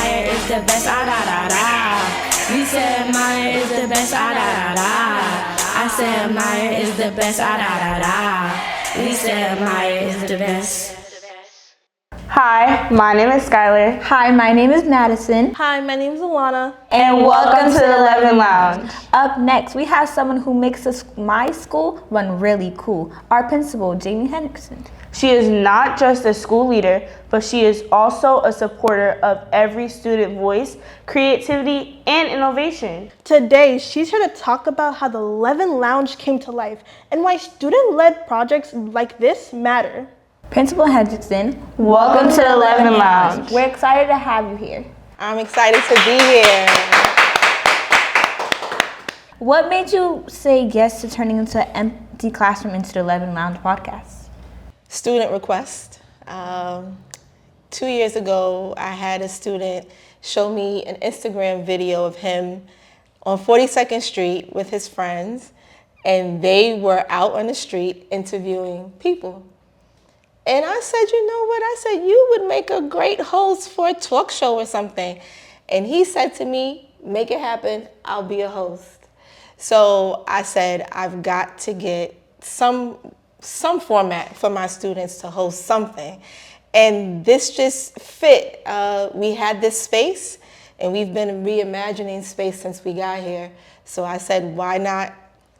Meyer is the best, ah da da da. We said Meyer is the best, ah da da da. I said Meyer is the best, ah da da da. We said Meyer is the best. Hi, my name is Skylar. Hi, my name is Madison. Hi, my name is Alana. And welcome to the Levin Lounge. Up next, we have someone who makes my school run really cool, our Principal Jamie Hendrickson. She is not just a school leader, but she is also a supporter of every student voice, creativity, and innovation. Today, she's here to talk about how the Levin Lounge came to life and why student-led projects like this matter. Principal Hendrickson, welcome to the Levin Lounge. We're excited to have you here. I'm excited to be here. What made you say yes to turning into an empty classroom into the Levin Lounge podcast? Student request. 2 years ago, I had a student show me an Instagram video of him on 42nd Street with his friends, and they were out on the street interviewing people. And I said, you know what? I said, you would make a great host for a talk show or something. And he said to me, make it happen, I'll be a host. So I said, I've got to get some format for my students to host something. And this just fit. We had this space, and we've been reimagining space since we got here. So I said, why not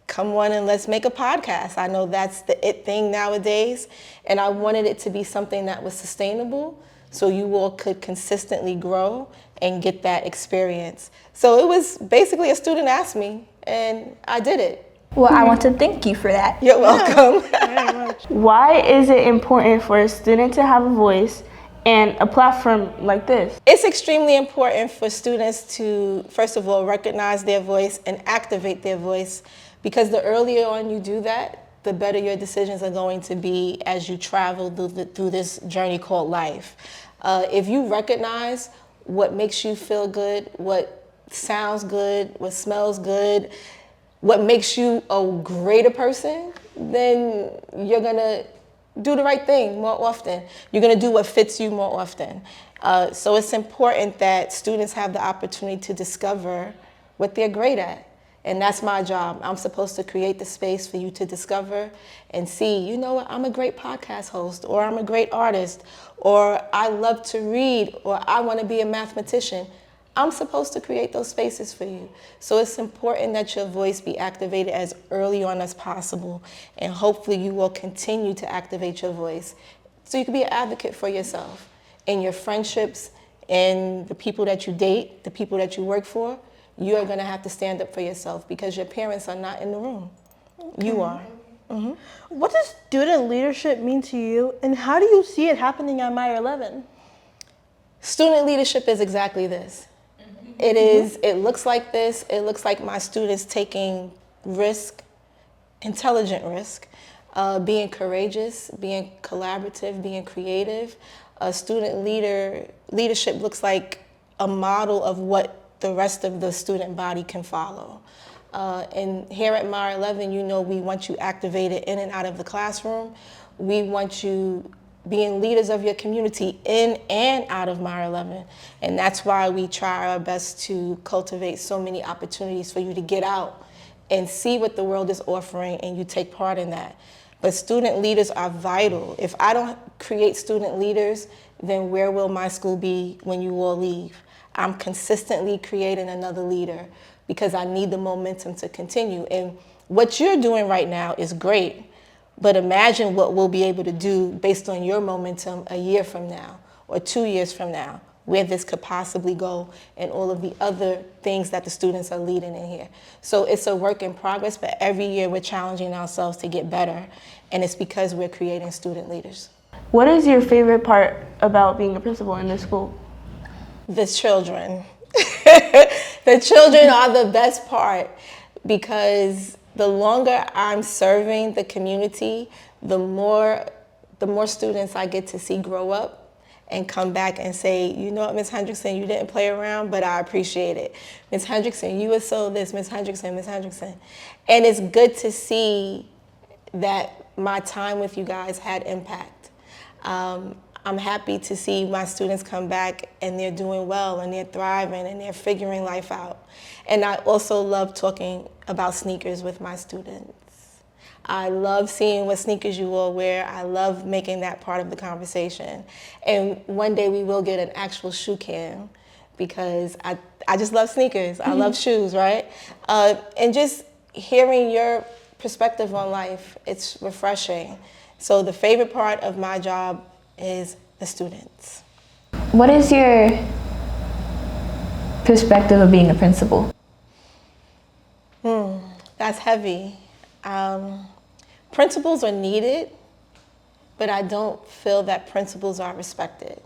come on and let's make a podcast? I know that's the it thing nowadays, and I wanted it to be something that was sustainable so you all could consistently grow and get that experience. So it was basically a student asked me, and I did it. Well, I want to thank you for that. You're welcome. Very much. Why is it important for a student to have a voice and a platform like this? It's extremely important for students to, first of all, recognize their voice and activate their voice, because the earlier on you do that, the better your decisions are going to be as you travel through this journey called life. If you recognize what makes you feel good, what sounds good, what smells good, what makes you a greater person, then you're gonna do the right thing more often. You're gonna do what fits you more often. So it's important that students have the opportunity to discover what they're great at. And that's my job. I'm supposed to create the space for you to discover and see, you know what, I'm a great podcast host, or I'm a great artist, or I love to read, or I wanna be a mathematician. I'm supposed to create those spaces for you. So it's important that your voice be activated as early on as possible, and hopefully you will continue to activate your voice so you can be an advocate for yourself in your friendships, in the people that you date, the people that you work for. You are gonna have to stand up for yourself because your parents are not in the room. Okay. You are. Mm-hmm. What does student leadership mean to you, and how do you see it happening at Meyer Levin? Student leadership is exactly this. It is. It looks like this. It looks like my students taking risk, intelligent risk, being courageous, being collaborative, being creative. Student leadership looks like a model of what the rest of the student body can follow. And here at Meyer Levin, you know, we want you activated in and out of the classroom. We want you being leaders of your community in and out of Meyer Levin. And that's why we try our best to cultivate so many opportunities for you to get out and see what the world is offering, and you take part in that. But student leaders are vital. If I don't create student leaders, then where will my school be when you all leave? I'm consistently creating another leader because I need the momentum to continue. And what you're doing right now is great, but imagine what we'll be able to do based on your momentum a year from now or 2 years from now, where this could possibly go, and all of the other things that the students are leading in here. So it's a work in progress, but every year we're challenging ourselves to get better, and it's because we're creating student leaders. What is your favorite part about being a principal in this school? The children. The children are the best part, because the longer I'm serving the community, the more students I get to see grow up and come back and say, you know what, Ms. Hendrickson, you didn't play around, but I appreciate it. Ms. Hendrickson, you were so this, Ms. Hendrickson, Ms. Hendrickson. And it's good to see that my time with you guys had impact. I'm happy to see my students come back and they're doing well and they're thriving and they're figuring life out. And I also love talking about sneakers with my students. I love seeing what sneakers you all wear. I love making that part of the conversation. And one day we will get an actual shoe cam because I just love sneakers. I love shoes, right? And just hearing your perspective on life, it's refreshing. So the favorite part of my job is the students. What is your perspective of being a principal? That's heavy. Principals are needed, but I don't feel that principals are respected.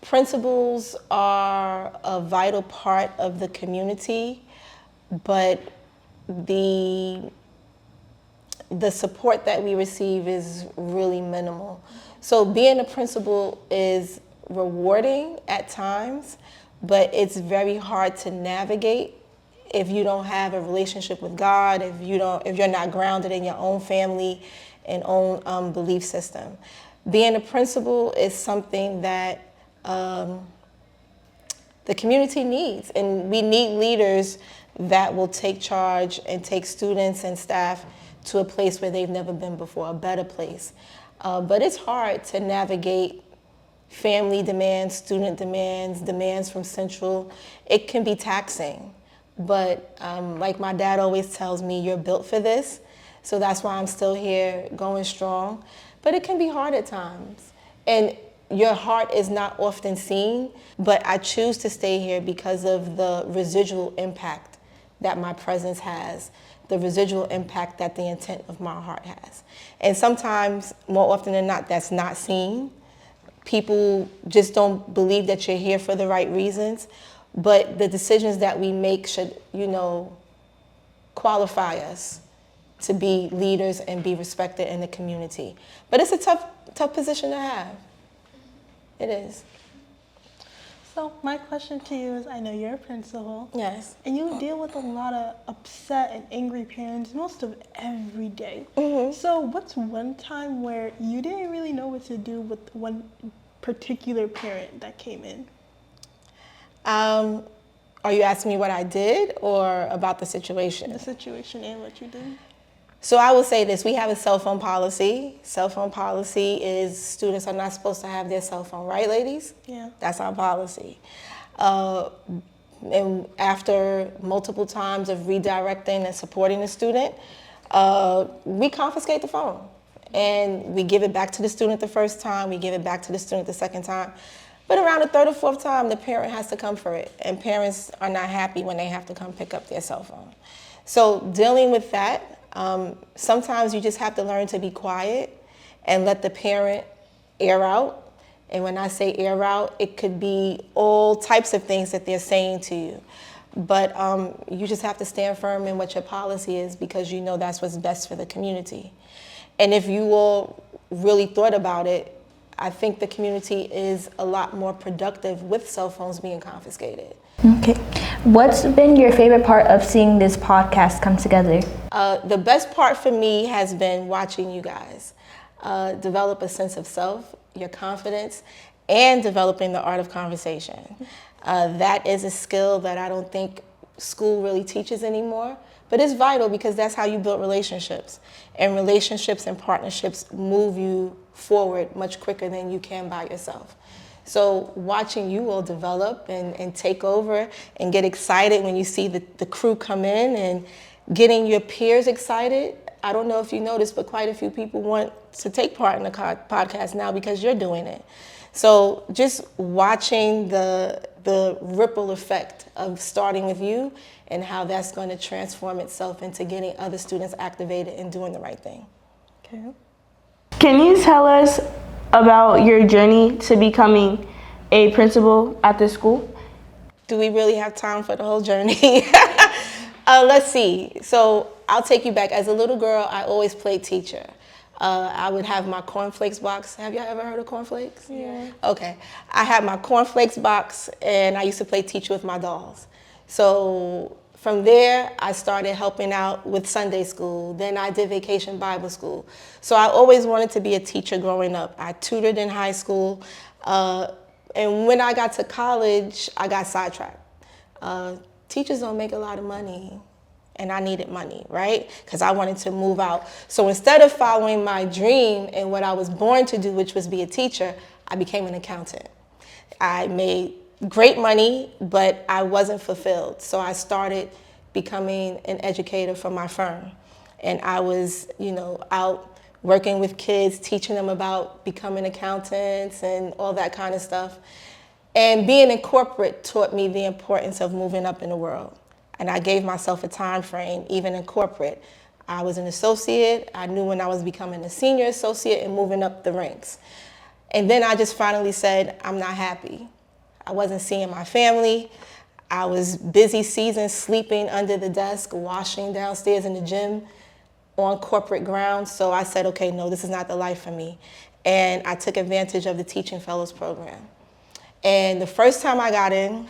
Principals are a vital part of the community, but the support that we receive is really minimal. So being a principal is rewarding at times, but it's very hard to navigate if you don't have a relationship with God, if you're not grounded in your own family and own belief system. Being a principal is something that the community needs, and we need leaders that will take charge and take students and staff to a place where they've never been before, a better place. But it's hard to navigate family demands, student demands, demands from Central. It can be taxing. But like my dad always tells me, you're built for this. So that's why I'm still here going strong. But it can be hard at times. And your heart is not often seen, but I choose to stay here because of the residual impact that my presence has, the residual impact that the intent of my heart has. And sometimes, more often than not, that's not seen. People just don't believe that you're here for the right reasons. But the decisions that we make should, qualify us to be leaders and be respected in the community. But it's a tough position to have. It is. So my question to you is, I know you're a principal. Yes. And you deal with a lot of upset and angry parents most of every day. So what's one time where you didn't really know what to do with one particular parent that came in? Are you asking me what I did or about the situation? The situation and what you did. So I will say this, we have a cell phone policy. Cell phone policy is students are not supposed to have their cell phone, right, ladies? Yeah. That's our policy. And after multiple times of redirecting and supporting the student, we confiscate the phone. And we give it back to the student the first time, we give it back to the student the second time. But around the third or fourth time, the parent has to come for it. And parents are not happy when they have to come pick up their cell phone. So dealing with that, sometimes you just have to learn to be quiet and let the parent air out. And when I say air out, it could be all types of things that they're saying to you. But you just have to stand firm in what your policy is because you know that's what's best for the community. And if you all really thought about it, I think the community is a lot more productive with cell phones being confiscated. Okay. What's been your favorite part of seeing this podcast come together? The best part for me has been watching you guys develop a sense of self, your confidence, and developing the art of conversation. That is a skill that I don't think school really teaches anymore, but it's vital because that's how you build relationships. And relationships and partnerships move you forward much quicker than you can by yourself. So watching you all develop and take over and get excited when you see the crew come in and getting your peers excited. I don't know if you noticed, but quite a few people want to take part in the podcast now because you're doing it. So just watching the ripple effect of starting with you and how that's going to transform itself into getting other students activated and doing the right thing. Okay. Can you tell us about your journey to becoming a principal at this school? Do we really have time for the whole journey? Let's see. So I'll take you back. As a little girl, I always played teacher. I would have my cornflakes box. Have y'all ever heard of cornflakes? Yeah. Okay. I had my cornflakes box, and I used to play teacher with my dolls. So From there, I started helping out with Sunday school. Then I did vacation Bible school. So I always wanted to be a teacher growing up. I tutored in high school. And when I got to college, I got sidetracked. Teachers don't make a lot of money. And I needed money, right? Because I wanted to move out. So instead of following my dream and what I was born to do, which was be a teacher, I became an accountant. I made great money, but I wasn't fulfilled. So I started becoming an educator for my firm. And I was, out working with kids, teaching them about becoming accountants and all that kind of stuff. And being in corporate taught me the importance of moving up in the world. And I gave myself a time frame, even in corporate. I was an associate. I knew when I was becoming a senior associate and moving up the ranks. And then I just finally said, I'm not happy. I wasn't seeing my family. I was busy seasons sleeping under the desk, washing downstairs in the gym on corporate grounds. So I said, okay, no, this is not the life for me. And I took advantage of the Teaching Fellows program. And the first time I got in,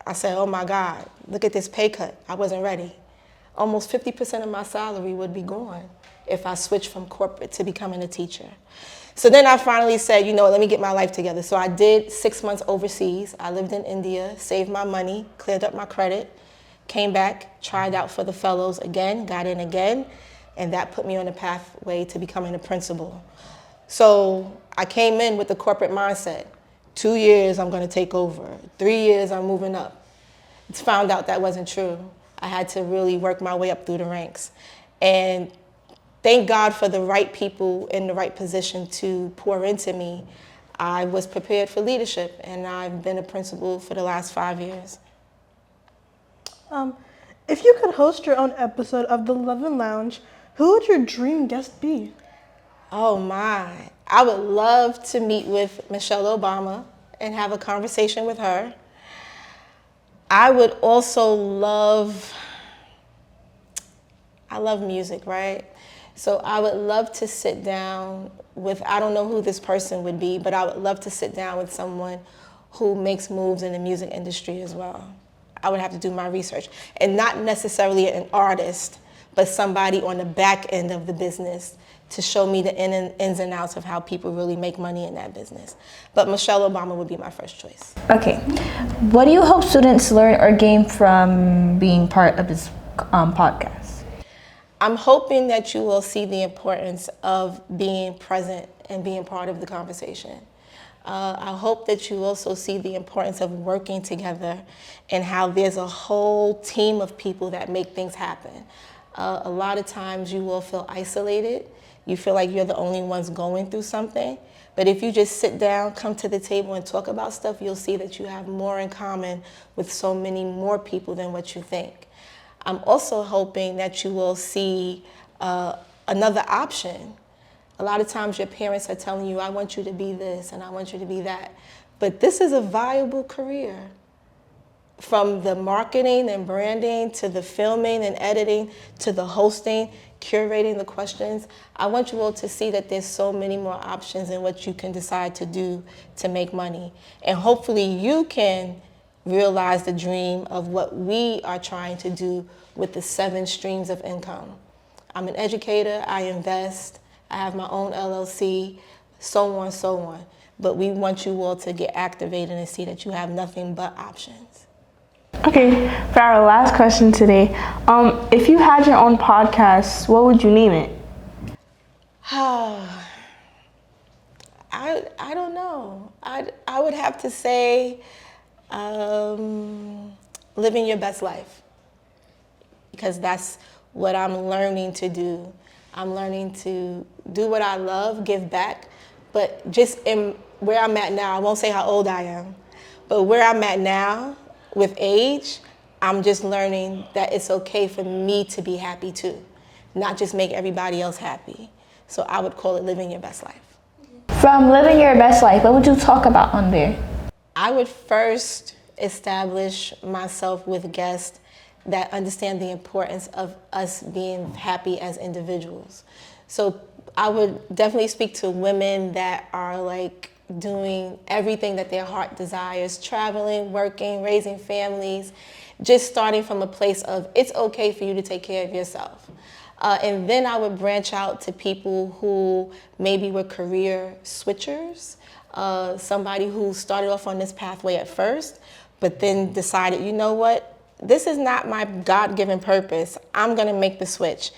I said, oh my God, look at this pay cut. I wasn't ready. Almost 50% of my salary would be gone if I switched from corporate to becoming a teacher. So then I finally said, let me get my life together. So I did 6 months overseas. I lived in India, saved my money, cleared up my credit, came back, tried out for the fellows again, got in again, and that put me on a pathway to becoming a principal. So I came in with the corporate mindset. 2 years, I'm going to take over. 3 years, I'm moving up. It's found out that wasn't true. I had to really work my way up through the ranks. And thank God for the right people in the right position to pour into me. I was prepared for leadership, and I've been a principal for the last 5 years. If you could host your own episode of the Levin Lounge, who would your dream guest be? Oh my. I would love to meet with Michelle Obama and have a conversation with her. I would also I love music, right? So I would love to sit down with, I don't know who this person would be, but I would love to sit down with someone who makes moves in the music industry as well. I would have to do my research. And not necessarily an artist, but somebody on the back end of the business to show me the ins and outs of how people really make money in that business. But Michelle Obama would be my first choice. Okay. What do you hope students learn or gain from being part of this podcast? I'm hoping that you will see the importance of being present and being part of the conversation. I hope that you also see the importance of working together and how there's a whole team of people that make things happen. A lot of times you will feel isolated. You feel like you're the only ones going through something. But if you just sit down, come to the table and talk about stuff, you'll see that you have more in common with so many more people than what you think. I'm also hoping that you will see another option. A lot of times your parents are telling you, I want you to be this and I want you to be that. But this is a viable career. From the marketing and branding to the filming and editing to the hosting, curating the questions. I want you all to see that there's so many more options in what you can decide to do to make money. And hopefully you can realize the dream of what we are trying to do with the 7 streams of income. I'm an educator, I invest, I have my own LLC, so on, so on. But we want you all to get activated and see that you have nothing but options. Okay, for our last question today, if you had your own podcast, what would you name it? I don't know. I would have to say living your best life, because that's what I'm learning to do. I'm learning to do what I love, give back, but just in where I'm at now, I won't say how old I am, but where I'm at now with age, I'm just learning that it's okay for me to be happy too, not just make everybody else happy. So I would call it living your best life. From living your best life, what would you talk about on there? I would first establish myself with guests that understand the importance of us being happy as individuals. So I would definitely speak to women that are like doing everything that their heart desires, traveling, working, raising families, just starting from a place of it's okay for you to take care of yourself. And then I would branch out to people who maybe were career switchers, somebody who started off on this pathway at first, but then decided, you know what, this is not my God-given purpose. I'm gonna make the switch.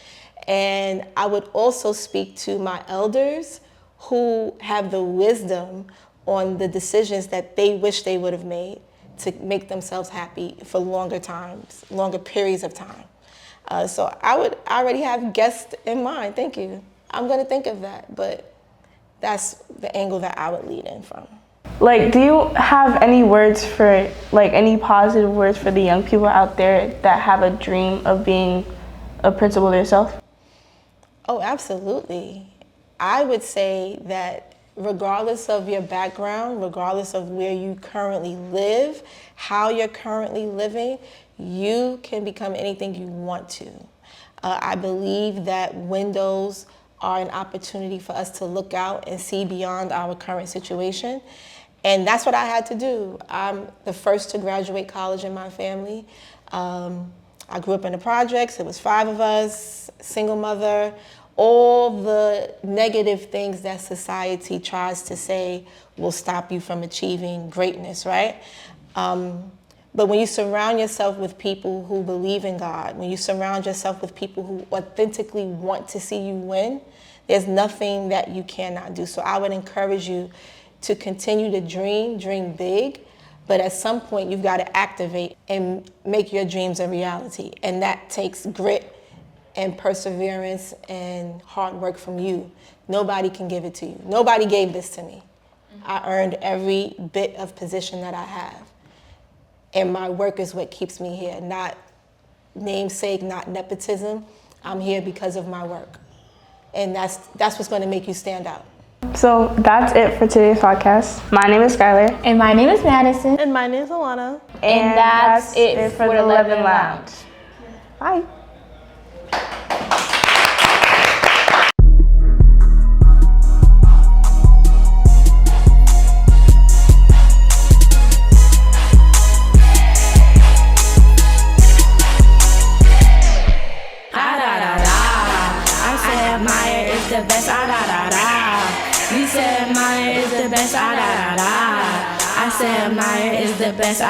And I would also speak to my elders who have the wisdom on the decisions that they wish they would have made to make themselves happy for longer times, longer periods of time. So I already have guests in mind, thank you. I'm gonna think of that, but that's the angle that I would lead in from. Like, do you have any words for, like, any positive words for the young people out there that have a dream of being a principal themselves? Oh, absolutely. I would say that regardless of your background, regardless of where you currently live, how you're currently living, you can become anything you want to. I believe that windows are an opportunity for us to look out and see beyond our current situation. And that's what I had to do. I'm the first to graduate college in my family. I grew up in the projects. It was 5 of us, single mother, all the negative things that society tries to say will stop you from achieving greatness, right? But when you surround yourself with people who believe in God, when you surround yourself with people who authentically want to see you win, there's nothing that you cannot do. So I would encourage you to continue to dream big, but at some point you've got to activate and make your dreams a reality. And that takes grit and perseverance and hard work from you. Nobody can give it to you. Nobody gave this to me. I earned every bit of position that I have. And my work is what keeps me here, not namesake, not nepotism. I'm here because of my work. And that's what's gonna make you stand out. So that's it for today's podcast. My name is Skylar. And my name is Madison. And my name is Alana. And that's it for the Levin Lounge. Bye. Meyer is the best, We said Meyer is the best, I said Meyer is the best,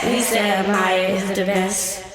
We said Meyer is the best.